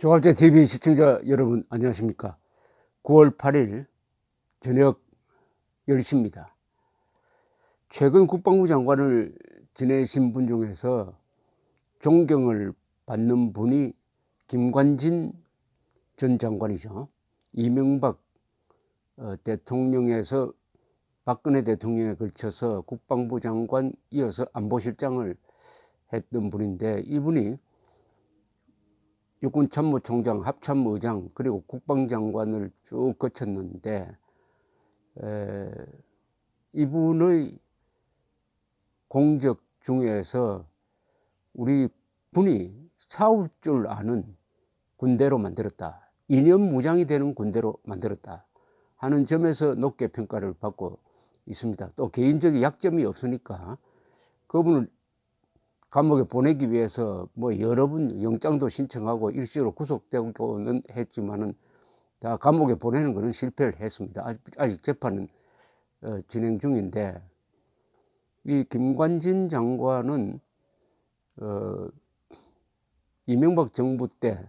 조갑제 TV 시청자 여러분 안녕하십니까. 9월 8일 저녁 10시입니다. 최근 국방부 장관을 지내신 분 중에서 존경을 받는 분이 김관진 전 장관이죠. 이명박 대통령에서 박근혜 대통령에 걸쳐서 국방부 장관 이어서 안보실장을 했던 분인데, 이분이 육군참모총장, 합참의장, 그리고 국방장관을 쭉 거쳤는데, 이분의 공적 중에서 우리 군이 싸울 줄 아는 군대로 만들었다, 이념 무장이 되는 군대로 만들었다 하는 점에서 높게 평가를 받고 있습니다. 또 개인적인 약점이 없으니까 그분을 감옥에 보내기 위해서 여러 번 영장도 신청하고 일시로 구속되고는 했지만은 다 감옥에 보내는 것은 실패를 했습니다. 아직 재판은 진행 중인데, 이 김관진 장관은 이명박 정부 때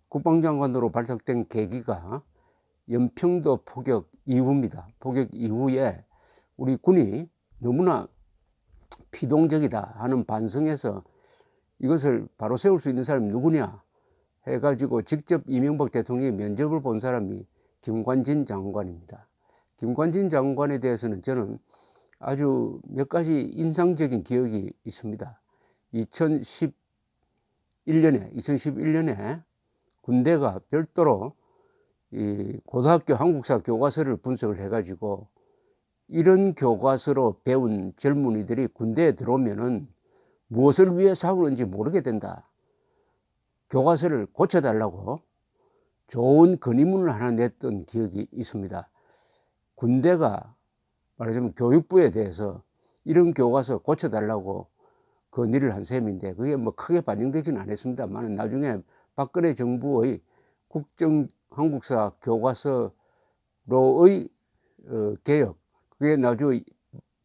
국방장관으로 발탁된 계기가 연평도 포격 이후입니다. 포격 이후에 우리 군이 너무나 피동적이다 하는 반성에서 이것을 바로 세울 수 있는 사람이 누구냐 해가지고 직접 이명박 대통령의 면접을 본 사람이 김관진 장관입니다. 김관진 장관에 대해서는 저는 아주 몇 가지 인상적인 기억이 있습니다. 2011년에 군대가 별도로 이 고등학교 한국사 교과서를 분석을 해가지고, 이런 교과서로 배운 젊은이들이 군대에 들어오면은 무엇을 위해 싸우는지 모르게 된다, 교과서를 고쳐달라고 좋은 건의문을 하나 냈던 기억이 있습니다. 군대가 말하자면 교육부에 대해서 이런 교과서 고쳐달라고 건의를 한 셈인데, 그게 크게 반영되지는 않았습니다만, 나중에 박근혜 정부의 국정 한국사 교과서로의 개혁, 그게 나중에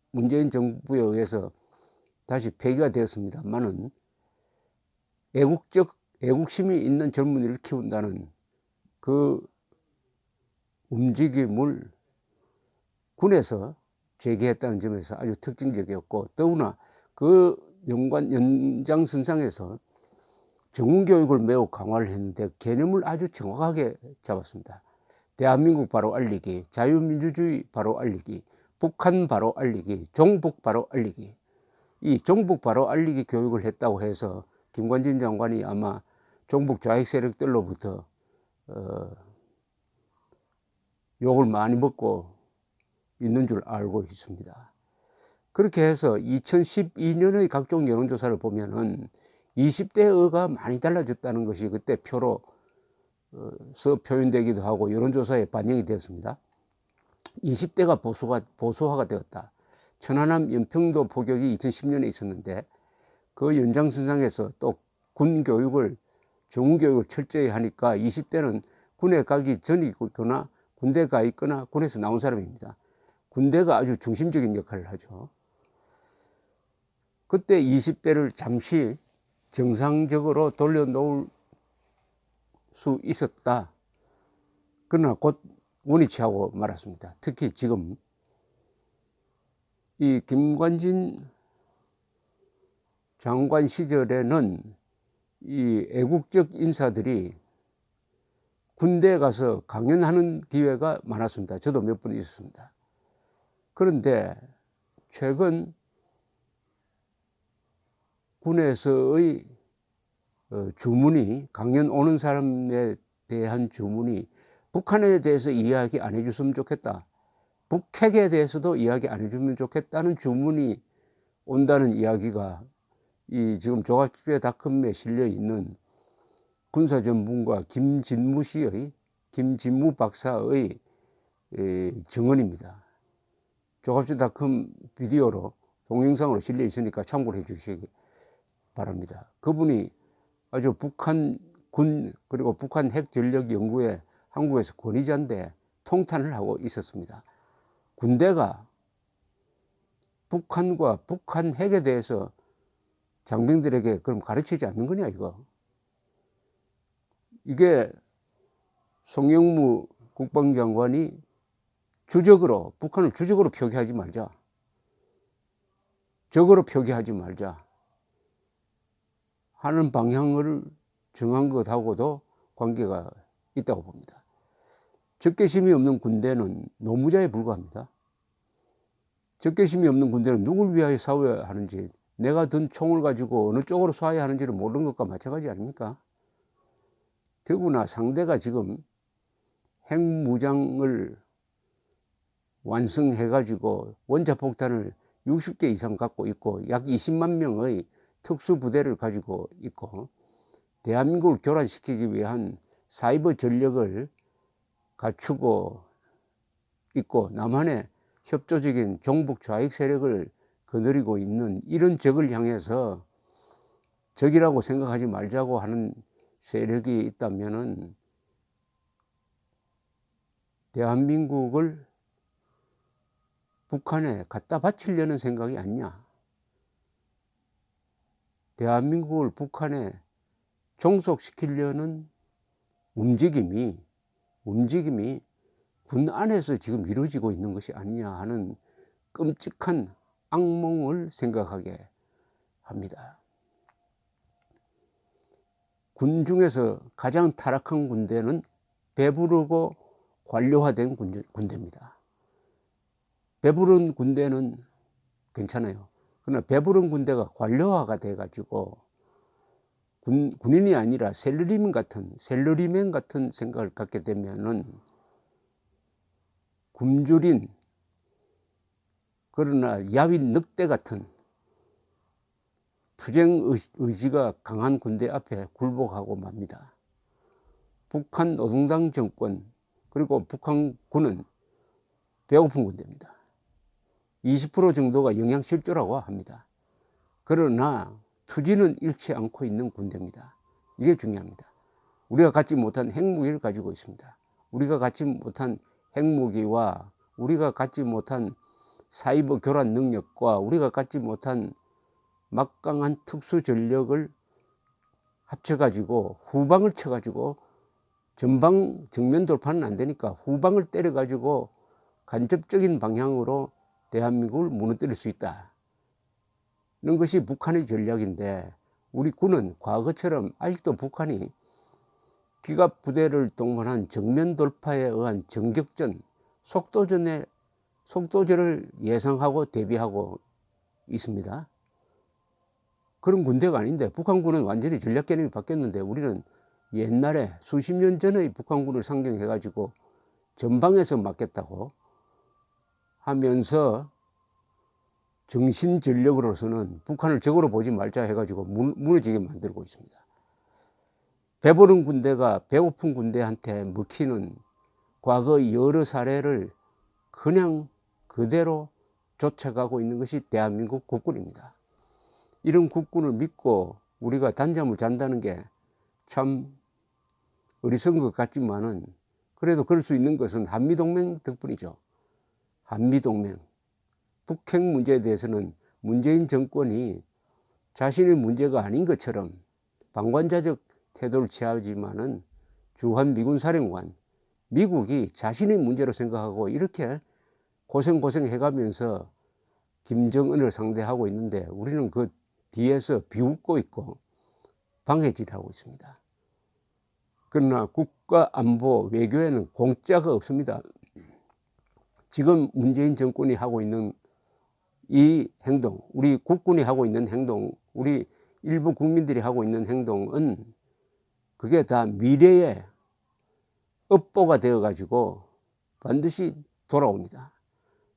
문재인 정부에 의해서 다시 폐기가 되었습니다만은, 애국심이 있는 젊은이를 키운다는 그 움직임을 군에서 제기했다는 점에서 아주 특징적이었고, 더구나 그 연장선상에서 정훈교육을 매우 강화를 했는데 개념을 아주 정확하게 잡았습니다. 대한민국 바로 알리기, 자유민주주의 바로 알리기, 북한 바로 알리기, 종북 바로 알리기. 이 종북 바로 알리기 교육을 했다고 해서 김관진 장관이 아마 종북 좌익 세력들로부터 욕을 많이 먹고 있는 줄 알고 있습니다. 그렇게 해서 2012년의 각종 여론조사를 보면은 20대가 많이 달라졌다는 것이 그때 표로서 표현되기도 하고 여론조사에 반영이 되었습니다. 20대가 보수화가 되었다. 천안함 연평도 포격이 2010년에 있었는데, 그 연장선상에서 또 군교육을, 정훈교육을 철저히 하니까 20대는 군에 가기 전이거나 군대 가 있거나 군에서 나온 사람입니다. 군대가 아주 중심적인 역할을 하죠. 그때 20대를 잠시 정상적으로 돌려놓을 수 있었다. 그러나 곧 원위치하고 말았습니다. 특히 지금 이 김관진 장관 시절에는 이 애국적 인사들이 군대에 가서 강연하는 기회가 많았습니다. 저도 몇 번 있었습니다. 그런데 최근 군에서의 주문이, 강연 오는 사람에 대한 주문이 북한에 대해서 이야기 안 해줬으면 좋겠다, 북핵에 대해서도 이야기 안 해주면 좋겠다는 주문이 온다는 이야기가 이 지금 조갑제닷컴에 실려 있는 군사전문가 김진무 박사의 증언입니다. 조갑제닷컴 비디오로 동영상으로 실려 있으니까 참고를 해 주시기 바랍니다. 그분이 아주 북한 군 그리고 북한 핵 전력 연구에 한국에서 권위자인데 통탄을 하고 있었습니다. 군대가 북한과 북한 핵에 대해서 장병들에게 그럼 가르치지 않는 거냐 이거. 이게 송영무 국방장관이 주적으로, 북한을 주적으로 표기하지 말자, 적으로 표기하지 말자 하는 방향을 정한 것하고도 관계가 있다고 봅니다. 적개심이 없는 군대는 노무자에 불과합니다. 적개심이 없는 군대는 누굴 위하여 싸워야 하는지, 내가 든 총을 가지고 어느 쪽으로 쏴야 하는지를 모르는 것과 마찬가지 아닙니까? 더구나 상대가 지금 핵무장을 완성해 가지고 원자폭탄을 60개 이상 갖고 있고 약 20만 명의 특수부대를 가지고 있고 대한민국을 교란시키기 위한 사이버 전력을 갖추고 있고 남한의 협조적인 종북 좌익 세력을 거느리고 있는 이런 적을 향해서 적이라고 생각하지 말자고 하는 세력이 있다면은 대한민국을 북한에 갖다 바치려는 생각이 아니냐. 대한민국을 북한에 종속시키려는 움직임이 군 안에서 지금 이루어지고 있는 것이 아니냐 하는 끔찍한 악몽을 생각하게 합니다. 군 중에서 가장 타락한 군대는 배부르고 관료화된 군대입니다. 배부른 군대는 괜찮아요. 그러나 배부른 군대가 관료화가 돼가지고 군인이 아니라 셀러리맨 같은 생각을 갖게 되면은 굶주린 그러나 야윈 늑대 같은 투쟁 의지가 강한 군대 앞에 굴복하고 맙니다. 북한 노동당 정권 그리고 북한군은 배고픈 군대입니다. 20% 정도가 영양실조라고 합니다. 그러나 투지는 잃지 않고 있는 군대입니다. 이게 중요합니다. 우리가 갖지 못한 핵무기를 가지고 있습니다. 우리가 갖지 못한 핵무기와 우리가 갖지 못한 사이버 교란 능력과 우리가 갖지 못한 막강한 특수 전력을 합쳐가지고 후방을 쳐가지고 전방 정면 돌파는 안 되니까 후방을 때려가지고 간접적인 방향으로 대한민국을 무너뜨릴 수 있다. 이런 것이 북한의 전략인데 우리 군은 과거처럼 아직도 북한이 기갑 부대를 동원한 정면 돌파에 의한 전격전, 속도전을 예상하고 대비하고 있습니다. 그런 군대가 아닌데 북한군은 완전히 전략 개념이 바뀌었는데 우리는 옛날에 수십 년 전의 북한군을 상정해 가지고 전방에서 막겠다고 하면서 정신전력으로서는 북한을 적으로 보지 말자 해가지고 무너지게 만들고 있습니다. 배부른 군대가 배고픈 군대한테 먹히는 과거 여러 사례를 그냥 그대로 쫓아가고 있는 것이 대한민국 국군입니다. 이런 국군을 믿고 우리가 단잠을 잔다는 게 참 어리석은 것 같지만은 그래도 그럴 수 있는 것은 한미동맹 덕분이죠. 한미동맹. 북핵 문제에 대해서는 문재인 정권이 자신의 문제가 아닌 것처럼 방관자적 태도를 취하지만은 주한 미군 사령관, 미국이 자신의 문제로 생각하고 이렇게 고생해가면서 김정은을 상대하고 있는데 우리는 그 뒤에서 비웃고 있고 방해질하고 있습니다. 그러나 국가 안보 외교에는 공짜가 없습니다. 지금 문재인 정권이 하고 있는 이 행동, 우리 국군이 하고 있는 행동, 우리 일부 국민들이 하고 있는 행동은 그게 다 미래의 업보가 되어 가지고 반드시 돌아옵니다.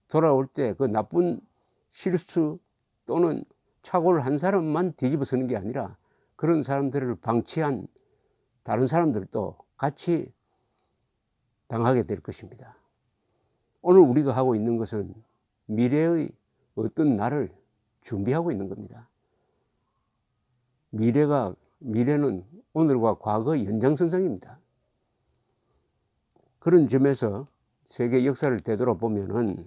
돌아올 때 그 나쁜 실수 또는 착오를 한 사람만 뒤집어 쓰는 게 아니라 그런 사람들을 방치한 다른 사람들도 같이 당하게 될 것입니다. 오늘 우리가 하고 있는 것은 미래의 어떤 날을 준비하고 있는 겁니다. 미래는 오늘과 과거의 연장선상입니다. 그런 점에서 세계 역사를 되돌아보면은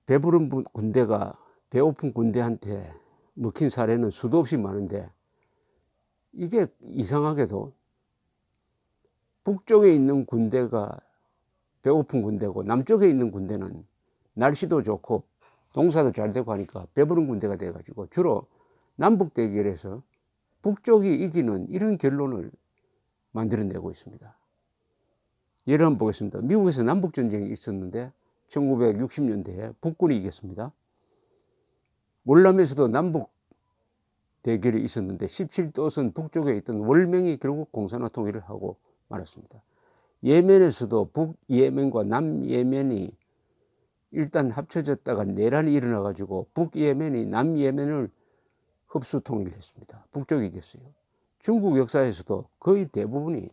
배부른 군대가 배고픈 군대한테 먹힌 사례는 수도 없이 많은데 이게 이상하게도 북쪽에 있는 군대가 배고픈 군대고 남쪽에 있는 군대는 날씨도 좋고 농사도 잘 되고 하니까 배부른 군대가 돼 가지고 주로 남북 대결에서 북쪽이 이기는 이런 결론을 만들어내고 있습니다. 예를 한번 보겠습니다. 미국에서 남북전쟁이 있었는데 1960년대에 북군이 이겼습니다. 월남에서도 남북 대결이 있었는데 17도선 북쪽에 있던 월명이 결국 공산화 통일을 하고 말았습니다. 예멘에서도 북예멘과 남예멘이 일단 합쳐졌다가 내란이 일어나 가지고 북예멘이 남예멘을 흡수 통일했습니다. 북쪽이 이겼어요. 중국 역사에서도 거의 대부분이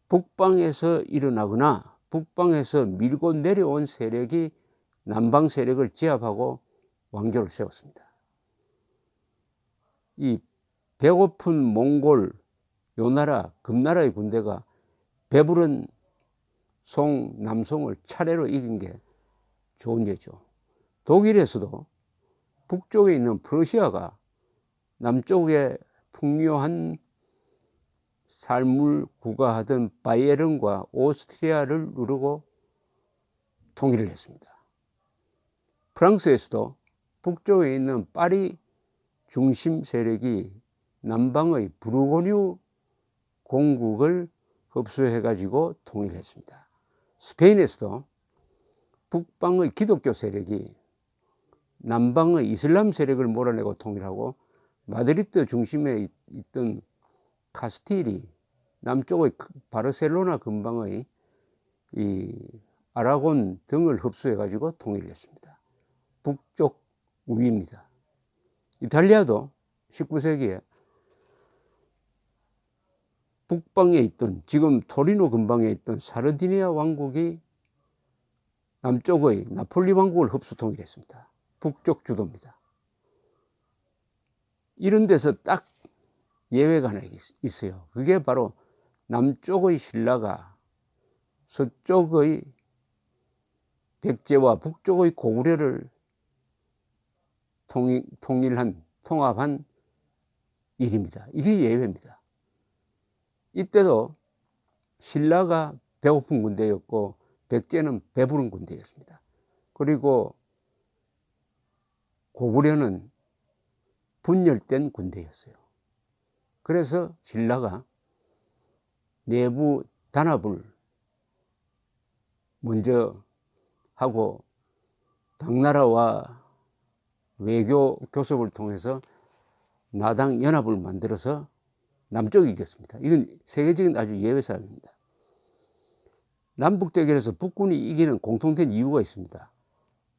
북방에서 일어나거나 북방에서 밀고 내려온 세력이 남방 세력을 제압하고 왕조를 세웠습니다. 이 배고픈 몽골 요 나라 금나라의 군대가 배부른 남송을 차례로 이긴 게 좋은 예죠. 독일에서도 북쪽에 있는 프러시아가 남쪽에 풍요한 삶을 구가하던 바이에른과 오스트리아를 누르고 통일을 했습니다. 프랑스에서도 북쪽에 있는 파리 중심 세력이 남방의 부르고뉴 공국을 흡수해 가지고 통일했습니다. 스페인에서도 북방의 기독교 세력이 남방의 이슬람 세력을 몰아내고 통일하고 마드리드 중심에 있던 카스틸이 남쪽의 바르셀로나 근방의 이 아라곤 등을 흡수해 가지고 통일했습니다. 북쪽 우위입니다. 이탈리아도 19세기에 북방에 있던 지금 토리노 근방에 있던 사르디니아 왕국이 남쪽의 나폴리 왕국을 흡수 통일했습니다. 북쪽 주도입니다. 이런 데서 딱 예외가 하나 있어요. 그게 바로 남쪽의 신라가 서쪽의 백제와 북쪽의 고구려를 통합한 일입니다. 이게 예외입니다. 이때도 신라가 배고픈 군대였고 백제는 배부른 군대였습니다. 그리고 고구려는 분열된 군대였어요. 그래서 신라가 내부 단합을 먼저 하고 당나라와 외교 교섭을 통해서 나당 연합을 만들어서 남쪽이 이겼습니다. 이건 세계적인 아주 예외 사항입니다. 남북 대결에서 북군이 이기는 공통된 이유가 있습니다.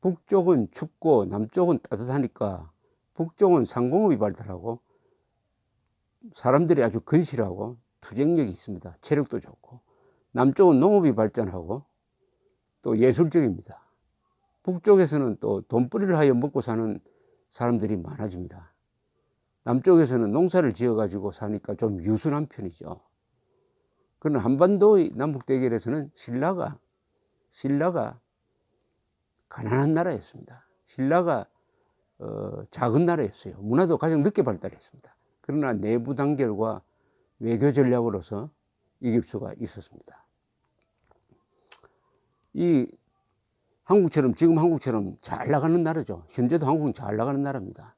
북쪽은 춥고 남쪽은 따뜻하니까 북쪽은 상공업이 발달하고 사람들이 아주 건실하고 투쟁력이 있습니다. 체력도 좋고 남쪽은 농업이 발전하고 또 예술적입니다. 북쪽에서는 또 돈벌이를 하여 먹고 사는 사람들이 많아집니다. 남쪽에서는 농사를 지어 가지고 사니까 좀 유순한 편이죠. 그러나 한반도의 남북 대결에서는 신라가 가난한 나라였습니다. 신라가 작은 나라였어요. 문화도 가장 늦게 발달했습니다. 그러나 내부 단결과 외교 전략으로서 이길 수가 있었습니다. 지금 한국처럼 잘 나가는 나라죠. 현재도 한국은 잘 나가는 나라입니다.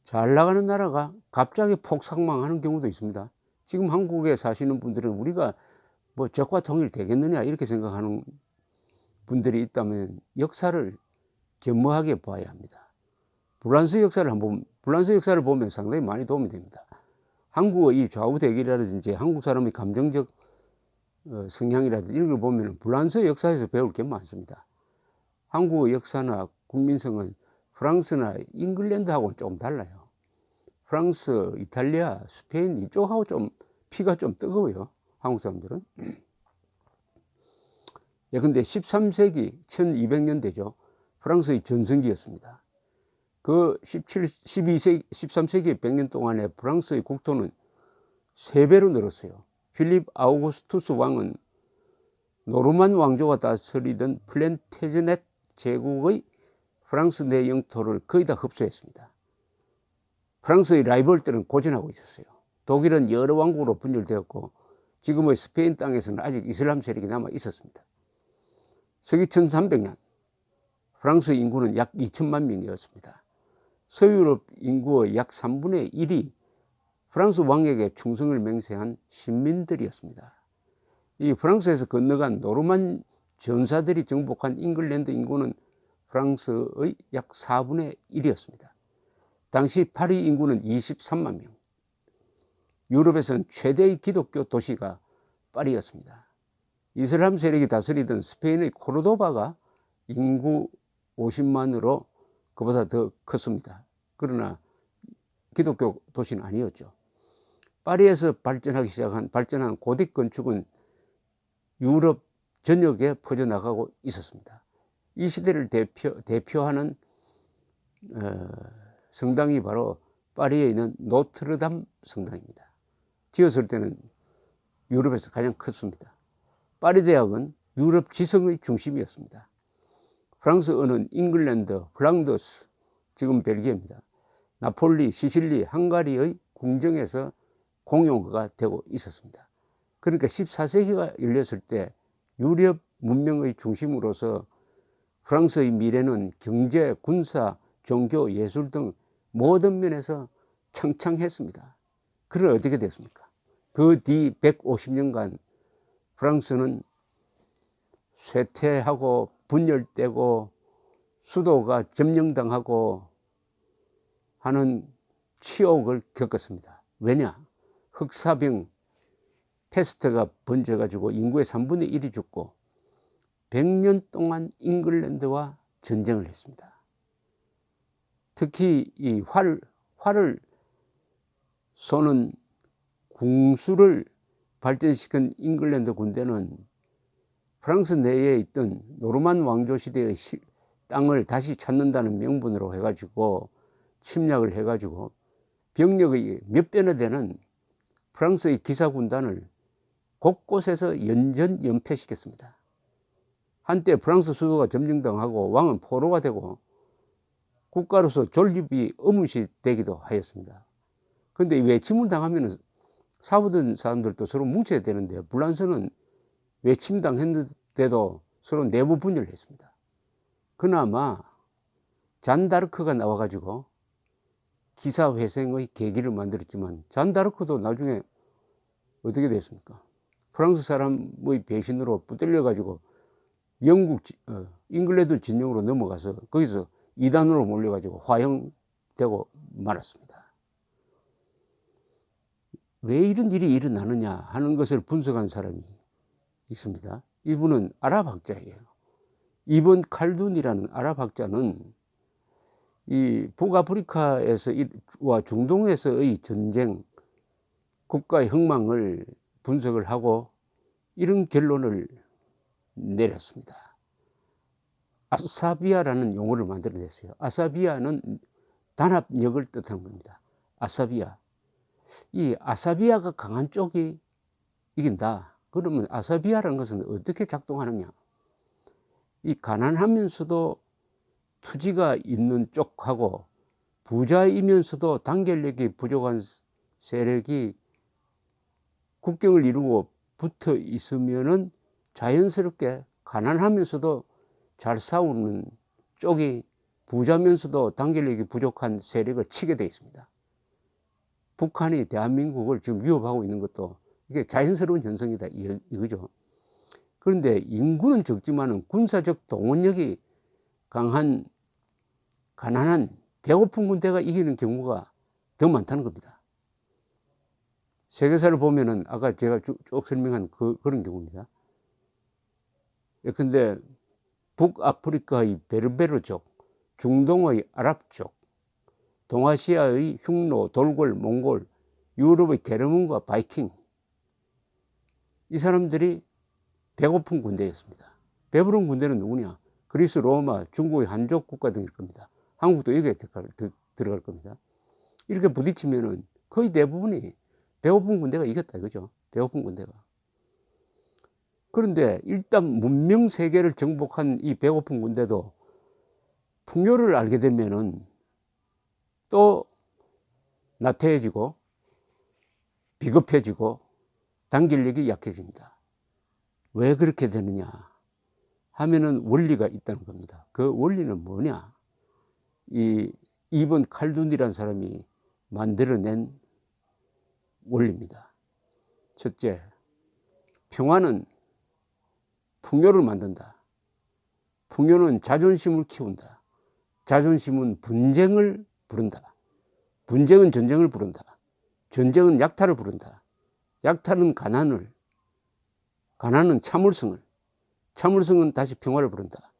잘 나가는 나라가 갑자기 폭삭망하는 경우도 있습니다. 지금 한국에 사시는 분들은 우리가 뭐 적과 통일 되겠느냐 이렇게 생각하는 분들이 있다면 역사를 겸허하게 봐야 합니다. 불란서 역사를 보면 상당히 많이 도움이 됩니다. 한국의 이 좌우 대결이라든지 한국 사람의 감정적 성향이라든지 이런 걸 보면 불란서 역사에서 배울 게 많습니다. 한국의 역사나 국민성은 프랑스나 잉글랜드하고는 조금 달라요. 프랑스, 이탈리아, 스페인 이쪽하고 좀 피가 좀 뜨거워요. 한국 사람들은. 예, 근데 13세기 1200년대죠. 프랑스의 전성기였습니다. 그 13세기 100년 동안에 프랑스의 국토는 3배로 늘었어요. 필립 아우구스투스 왕은 노르만 왕조가 다스리던 플랜테즈넷 제국의 프랑스 내 영토를 거의 다 흡수했습니다. 프랑스의 라이벌들은 고전하고 있었어요. 독일은 여러 왕국으로 분열되었고 지금의 스페인 땅에서는 아직 이슬람 세력이 남아 있었습니다. 서기 1300년 프랑스 인구는 약 2천만 명이었습니다. 서유럽 인구의 약 3분의 1이 프랑스 왕에게 충성을 맹세한 신민들이었습니다. 이 프랑스에서 건너간 노르만 전사들이 정복한 잉글랜드 인구는 프랑스의 약 4분의 1이었습니다. 당시 파리 인구는 23만 명. 유럽에서는 최대의 기독교 도시가 파리였습니다. 이슬람 세력이 다스리던 스페인의 코르도바가 인구 50만으로 그보다 더 컸습니다. 그러나 기독교 도시는 아니었죠. 파리에서 발전한 고딕 건축은 유럽 전역에 퍼져나가고 있었습니다. 이 시대를 대표하는 성당이 바로 파리에 있는 노트르담 성당입니다. 지었을 때는 유럽에서 가장 컸습니다. 파리 대학은 유럽 지성의 중심이었습니다. 프랑스어는 잉글랜드, 플랑드스, 지금 벨기에입니다. 나폴리, 시실리, 헝가리의 궁정에서 공용어가 되고 있었습니다. 그러니까 14세기가 열렸을 때 유럽 문명의 중심으로서 프랑스의 미래는 경제, 군사, 종교, 예술 등 모든 면에서 창창했습니다. 그러나 어떻게 됐습니까? 그 뒤 150년간 프랑스는 쇠퇴하고 분열되고 수도가 점령당하고 하는 치욕을 겪었습니다. 왜냐? 흑사병, 패스트가 번져가지고 인구의 3분의 1이 죽고 100년 동안 잉글랜드와 전쟁을 했습니다. 특히 이 활을 쏘는 궁수를 발전시킨 잉글랜드 군대는 프랑스 내에 있던 노르만 왕조 시대의 땅을 다시 찾는다는 명분으로 해가지고 침략을 해가지고 병력의 몇 배나 되는 프랑스의 기사군단을 곳곳에서 연전연패시켰습니다. 한때 프랑스 수도가 점령당하고 왕은 포로가 되고 국가로서 존립이 의문시되기도 하였습니다. 그런데 외침을 당하면 사부던 사람들도 서로 뭉쳐야 되는데 불란서는 외침당했는데도 서로 내부 분열을 했습니다. 그나마 잔다르크가 나와가지고 기사회생의 계기를 만들었지만 잔다르크도 나중에 어떻게 됐습니까? 프랑스 사람의 배신으로 붙들려가지고 잉글랜드 진영으로 넘어가서 거기서 이단으로 몰려가지고 화형되고 말았습니다. 왜 이런 일이 일어나느냐 하는 것을 분석한 사람이 있습니다. 이분은 아랍학자예요. 이번 칼둔이라는 아랍학자는 이 북아프리카에서와 중동에서의 전쟁, 국가의 흥망을 분석을 하고 이런 결론을 내렸습니다. 아사비아라는 용어를 만들어냈어요. 아사비아는 단합력을 뜻하는 겁니다. 아사비아. 이 아사비아가 강한 쪽이 이긴다. 그러면 아사비아라는 것은 어떻게 작동하느냐? 이 가난하면서도 투지가 있는 쪽하고 부자이면서도 단결력이 부족한 세력이 국경을 이루고 붙어 있으면은 자연스럽게 가난하면서도 잘 싸우는 쪽이 부자면서도 단결력이 부족한 세력을 치게 되어 있습니다. 북한이 대한민국을 지금 위협하고 있는 것도 이게 자연스러운 현상이다 이거죠. 그런데 인구는 적지만은 군사적 동원력이 강한 가난한 배고픈 군대가 이기는 경우가 더 많다는 겁니다. 세계사를 보면은 아까 제가 쭉 설명한 그런 경우입니다. 근데 북아프리카의 베르베르족, 중동의 아랍족, 동아시아의 흉노, 돌골, 몽골, 유럽의 게르만과 바이킹, 이 사람들이 배고픈 군대였습니다. 배부른 군대는 누구냐? 그리스, 로마, 중국의 한족 국가 등일 겁니다. 한국도 여기에 들어갈 겁니다. 이렇게 부딪히면은 거의 대부분이 배고픈 군대가 이겼다 이거죠. 배고픈 군대가. 그런데 일단 문명 세계를 정복한 이 배고픈 군대도 풍요를 알게 되면은 또 나태해지고 비겁해지고 단결력이 약해집니다. 왜 그렇게 되느냐 하면은 원리가 있다는 겁니다. 그 원리는 뭐냐? 이 이번 칼둔이라는 사람이 만들어낸 원리입니다. 첫째, 평화는 풍요를 만든다. 풍요는 자존심을 키운다. 자존심은 분쟁을 부른다. 분쟁은 전쟁을 부른다. 전쟁은 약탈을 부른다. 약탈은 가난을, 가난은 참을성을, 참을성은 다시 평화를 부른다.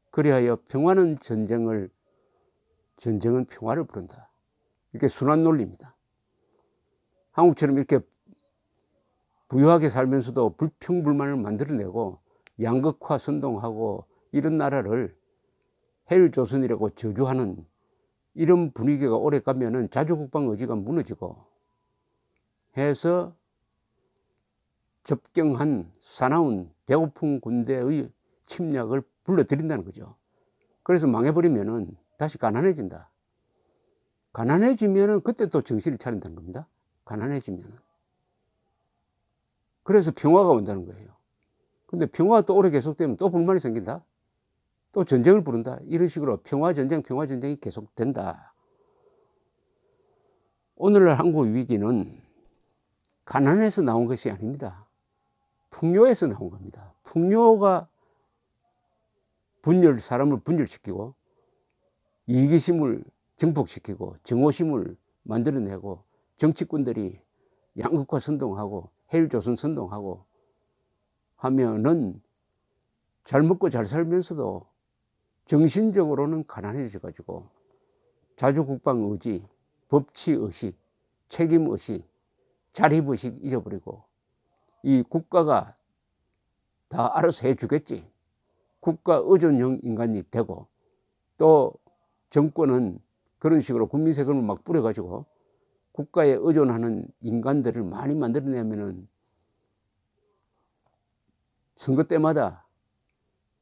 그리하여 평화는 전쟁을, 전쟁은 평화를 부른다. 이렇게 순환 논리입니다. 한국처럼 이렇게 부유하게 살면서도 불평불만을 만들어내고 양극화 선동하고 이런 나라를 헬조선이라고 저주하는 이런 분위기가 오래 가면은 자주국방 의지가 무너지고 해서 접경한 사나운 배고픈 군대의 침략을 불러들인다는 거죠. 그래서 망해버리면은 다시 가난해진다. 가난해지면은 그때 또 정신을 차린다는 겁니다. 가난해지면은. 그래서 평화가 온다는 거예요. 근데 평화가 또 오래 계속되면 또 불만이 생긴다. 또 전쟁을 부른다. 이런 식으로 평화전쟁, 평화전쟁이 계속된다. 오늘날 한국 위기는 가난에서 나온 것이 아닙니다. 풍요에서 나온 겁니다. 풍요가 사람을 분열시키고 이기심을 증폭시키고 정오심을 만들어내고 정치꾼들이 양극화 선동하고 헬조선 선동하고 하면은 잘 먹고 잘 살면서도 정신적으로는 가난해져 가지고 자주국방 의지, 법치의식, 책임의식, 자립의식 잊어버리고 이 국가가 다 알아서 해주겠지. 국가 의존형 인간이 되고 또 정권은 그런 식으로 국민 세금을 막 뿌려가지고 국가에 의존하는 인간들을 많이 만들어내면은 선거 때마다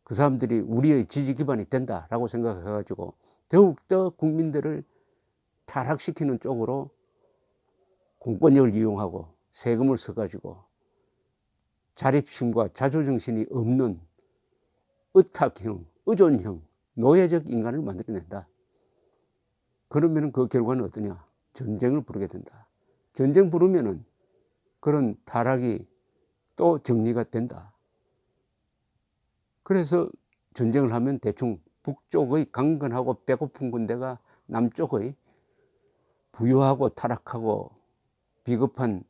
그 사람들이 우리의 지지 기반이 된다라고 생각해가지고 더욱더 국민들을 타락시키는 쪽으로 공권력을 이용하고 세금을 써가지고 자립심과 자조정신이 없는 의탁형, 의존형, 노예적 인간을 만들어낸다. 그러면 그 결과는 어떠냐? 전쟁을 부르게 된다. 전쟁 부르면은 그런 타락이 또 정리가 된다. 그래서 전쟁을 하면 대충 북쪽의 강건하고 배고픈 군대가 남쪽의 부유하고 타락하고 비겁한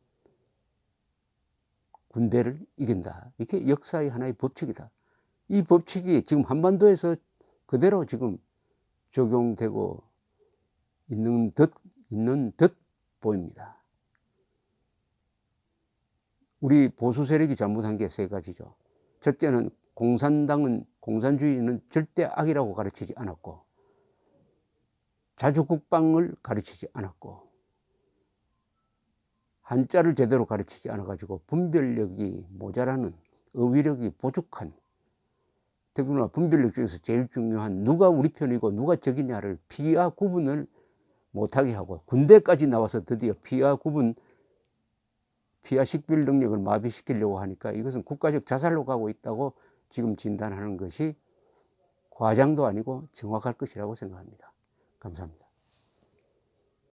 군대를 이긴다. 이게 역사의 하나의 법칙이다. 이 법칙이 지금 한반도에서 그대로 지금 적용되고 있는 듯 보입니다. 우리 보수 세력이 잘못한 게 세 가지죠. 첫째는 공산주의는 절대 악이라고 가르치지 않았고 자주국방을 가르치지 않았고 한자를 제대로 가르치지 않아 가지고 분별력이 모자라는 어휘력이 부족한 특히나 분별력 중에서 제일 중요한 누가 우리 편이고 누가 적이냐를 피와 구분을 못하게 하고 군대까지 나와서 드디어 피와 식별 능력을 마비시키려고 하니까 이것은 국가적 자살로 가고 있다고 지금 진단하는 것이 과장도 아니고 정확할 것이라고 생각합니다. 감사합니다.